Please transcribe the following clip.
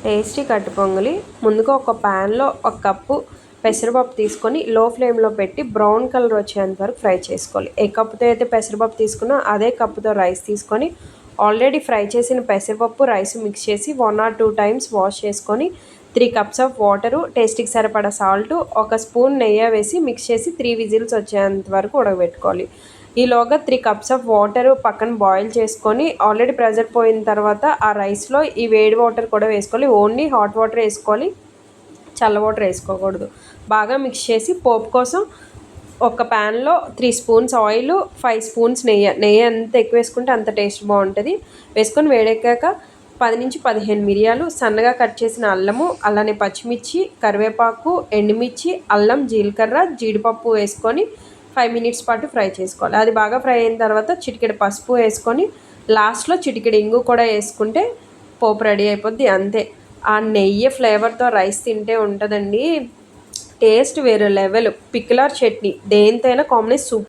Tasty కట్టు పొంగలి. ముందుగా ఒక ప్యాన్లో ఒక కప్పు పెసరపప్పు తీసుకొని లో ఫ్లేమ్లో పెట్టి బ్రౌన్ కలర్ వచ్చేంత వరకు ఫ్రై చేసుకోవాలి. ఏ కప్పుతో అయితే పెసరపప్పు తీసుకున్నా అదే కప్పుతో రైస్ తీసుకొని ఆల్రెడీ ఫ్రై చేసిన పెసరపప్పు రైస్ మిక్స్ చేసి 1 or 2 టైమ్స్ వాష్ చేసుకొని 3 cups ఆఫ్ వాటరు, టేస్ట్కి సరిపడా సాల్ట్, ఒక స్పూన్ నెయ్యి వేసి మిక్స్ చేసి 3 విజిల్స్ వచ్చేంత వరకు ఉడకబెట్టుకోవాలి. ఈలోగా 3 cups ఆఫ్ వాటర్ పక్కన బాయిల్ చేసుకొని ఆల్రెడీ ప్రెజర్ పోయిన తర్వాత ఆ రైస్లో ఈ వేడి వాటర్ కూడా వేసుకోవాలి. ఓన్లీ హాట్ వాటర్ వేసుకోవాలి, చల్ల వాటర్ వేసుకోకూడదు. బాగా మిక్స్ చేసి పోపు కోసం ఒక ప్యాన్లో 3 స్పూన్స్ ఆయిల్, 5 స్పూన్స్ నెయ్యి ఎంత ఎక్కువ వేసుకుంటే అంత టేస్ట్ బాగుంటుంది. వేసుకొని వేడెక్కాక 10 నుంచి 15 మిరియాలు, సన్నగా కట్ చేసిన అల్లము, అలానే పచ్చిమిర్చి, కరివేపాకు, ఎండుమిర్చి, అల్లం, జీలకర్ర, జీడిపప్పు వేసుకొని 5 minutes పాటు ఫ్రై చేసుకోవాలి. అది బాగా ఫ్రై అయిన తర్వాత చిటికెడు పసుపు వేసుకొని లాస్ట్లో చిటికెడు ఇంగు కూడా వేసుకుంటే పోపు రెడీ అయిపోద్ది. అంతే. ఆ నెయ్యి ఫ్లేవర్తో రైస్ తింటే ఉంటుందండి టేస్ట్ వేరే లెవెల్. పికిల్ ఆర్ చట్నీ దేనితో అయినా కాంబినేషన్ సూపర్.